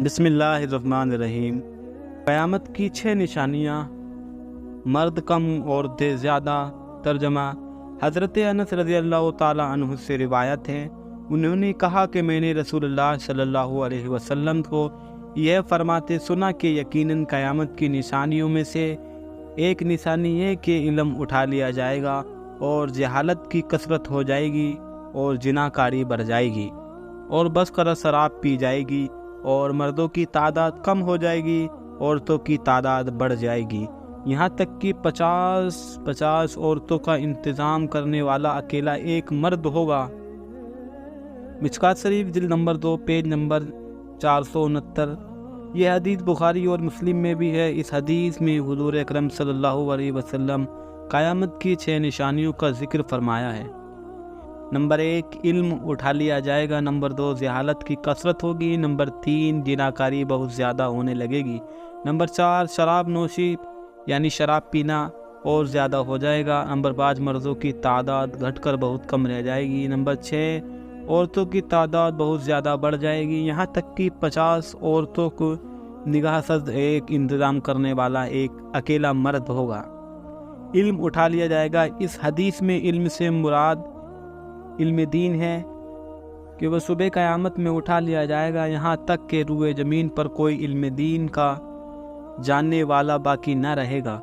بسم اللہ الرحمن الرحیم۔ قیامت کی 6 نشانیاں، مرد کم عورتیں زیادہ۔ ترجمہ حضرت انس رضی اللہ تعالی عنہ سے روایت ہے، انہوں نے کہا کہ میں نے رسول اللہ صلی اللہ علیہ وسلم کو یہ فرماتے سنا کہ یقیناً قیامت کی نشانیوں میں سے ایک نشانی یہ کہ علم اٹھا لیا جائے گا اور جہالت کی کثرت ہو جائے گی اور زناکاری بڑھ جائے گی اور بس کر شراب پی جائے گی اور مردوں کی تعداد کم ہو جائے گی، عورتوں کی تعداد بڑھ جائے گی، یہاں تک کہ 50 عورتوں کا انتظام کرنے والا اکیلا ایک مرد ہوگا۔ مشکوٰۃ شریف جلد نمبر 2 پیج نمبر 469۔ یہ حدیث بخاری اور مسلم میں بھی ہے۔ اس حدیث میں حضور اکرم صلی اللہ علیہ وسلم قیامت کی 6 نشانیوں کا ذکر فرمایا ہے۔ نمبر 1، علم اٹھا لیا جائے گا۔ نمبر 2، جہالت کی کثرت ہوگی۔ نمبر 3، زناکاری بہت زیادہ ہونے لگے گی۔ نمبر 4، شراب نوشی یعنی شراب پینا اور زیادہ ہو جائے گا۔ نمبر 5، مردوں کی تعداد گھٹ کر بہت کم رہ جائے گی۔ نمبر 6، عورتوں کی تعداد بہت زیادہ بڑھ جائے گی، یہاں تک کہ 50 عورتوں کو نگاہ زد ایک انتظام کرنے والا ایک اکیلا مرد ہوگا۔ علم اٹھا لیا جائے گا۔ اس حدیث میں علم سے مراد علم دین ہے کہ وہ صبح قیامت میں اٹھا لیا جائے گا، یہاں تک کہ روئے زمین پر کوئی علم دین کا جاننے والا باقی نہ رہے گا۔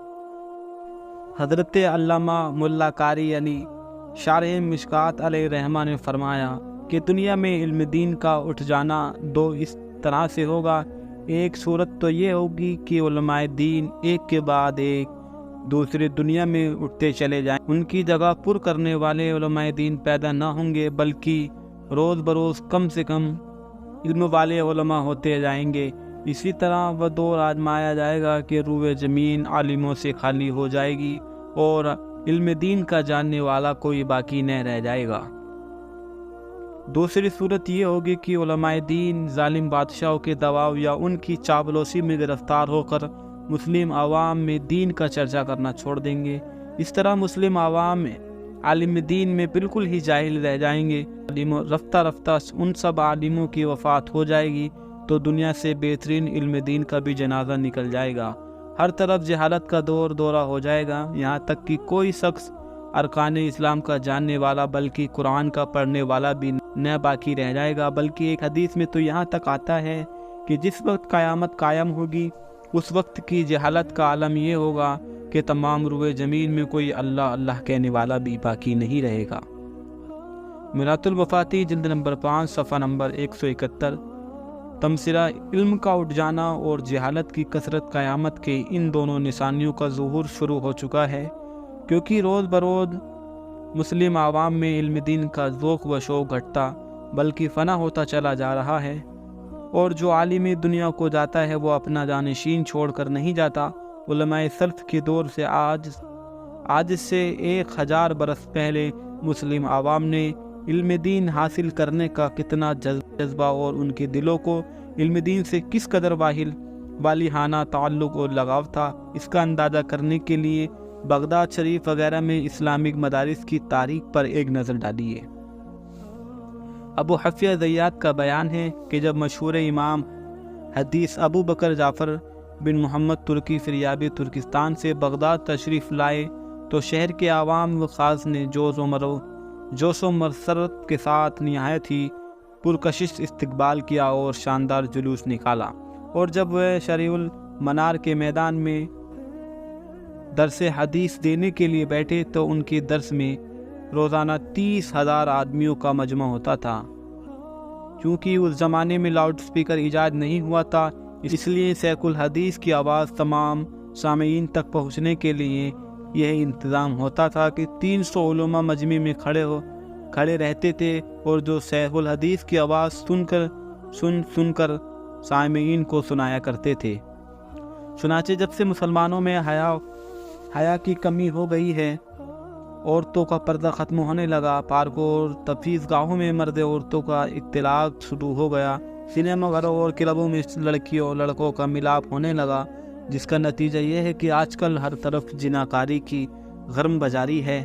حضرت علامہ ملا قاری یعنی شارح مشکوٰۃ علیہ رحمہ نے فرمایا کہ دنیا میں علم دین کا اٹھ جانا 2 اس طرح سے ہوگا۔ ایک صورت تو یہ ہوگی کہ علماء دین ایک کے بعد ایک دوسری دنیا میں اٹھتے چلے جائیں، ان کی جگہ پر کرنے والے علماء دین پیدا نہ ہوں گے، بلکہ روز بروز کم سے کم علم والے علماء ہوتے جائیں گے۔ اسی طرح وہ دور آزمایا جائے گا کہ روئے زمین عالموں سے خالی ہو جائے گی اور علم دین کا جاننے والا کوئی باقی نہ رہ جائے گا۔ دوسری صورت یہ ہوگی کہ علماء دین ظالم بادشاہوں کے دباؤ یا ان کی چاپلوسی میں گرفتار ہو کر مسلم عوام میں دین کا چرچا کرنا چھوڑ دیں گے۔ اس طرح مسلم عوام عالم دین میں بالکل ہی جاہل رہ جائیں گے۔ رفتہ رفتہ ان سب عالموں کی وفات ہو جائے گی تو دنیا سے بہترین علم دین کا بھی جنازہ نکل جائے گا۔ ہر طرف جہالت کا دورہ ہو جائے گا، یہاں تک کہ کوئی شخص ارکان اسلام کا جاننے والا بلکہ قرآن کا پڑھنے والا بھی نہ باقی رہ جائے گا۔ بلکہ ایک حدیث میں تو یہاں تک آتا ہے کہ جس وقت قیامت قائم ہوگی اس وقت کی جہالت کا عالم یہ ہوگا کہ تمام روئے زمین میں کوئی اللہ اللہ کہنے والا بھی باقی نہیں رہے گا۔ میرات الوفاتی جلد نمبر 5 صفحہ نمبر 171۔ تمثرہ علم کا اٹھ جانا اور جہالت کی کثرت قیامت کے ان دونوں نشانیوں کا ظہور شروع ہو چکا ہے، کیونکہ روز بروز مسلم عوام میں علم دین کا ذوق و شوق گھٹتا بلکہ فنا ہوتا چلا جا رہا ہے، اور جو عالم دنیا کو جاتا ہے وہ اپنا جانشین چھوڑ کر نہیں جاتا۔ علماء سلف کے دور سے آج سے 1000 برس پہلے مسلم عوام نے علم دین حاصل کرنے کا کتنا جذبہ اور ان کے دلوں کو علم دین سے کس قدر والہانہ تعلق اور لگاؤ تھا، اس کا اندازہ کرنے کے لیے بغداد شریف وغیرہ میں اسلامک مدارس کی تاریخ پر ایک نظر ڈالیے۔ ابو حفیہ زیات کا بیان ہے کہ جب مشہور امام حدیث ابو بکر جعفر بن محمد ترکی فریابی ترکستان سے بغداد تشریف لائے تو شہر کے عوام و خاص نے جوش و مسرت کے ساتھ نہایت ہی پرکشش استقبال کیا اور شاندار جلوس نکالا، اور جب وہ شریع المنار کے میدان میں درس حدیث دینے کے لیے بیٹھے تو ان کے درس میں روزانہ 30,000 آدمیوں کا مجمع ہوتا تھا۔ چونکہ اس زمانے میں لاؤڈ سپیکر ایجاد نہیں ہوا تھا، اس لیے شیخ الحدیث کی آواز تمام سامعین تک پہنچنے کے لیے یہ انتظام ہوتا تھا کہ 300 علماء مجمع میں کھڑے رہتے تھے اور جو شیخ الحدیث کی آواز سن کر سامعین کو سنایا کرتے تھے۔ چنانچہ جب سے مسلمانوں میں حیا کی کمی ہو گئی ہے، عورتوں کا پردہ ختم ہونے لگا، پارکوں اور تفریح گاہوں میں مرد عورتوں کا اختلاط شروع ہو گیا، سنیما گھروں اور کلبوں میں لڑکیوں اور لڑکوں کا ملاپ ہونے لگا، جس کا نتیجہ یہ ہے کہ آج کل ہر طرف زناکاری کی گرم بازاری ہے۔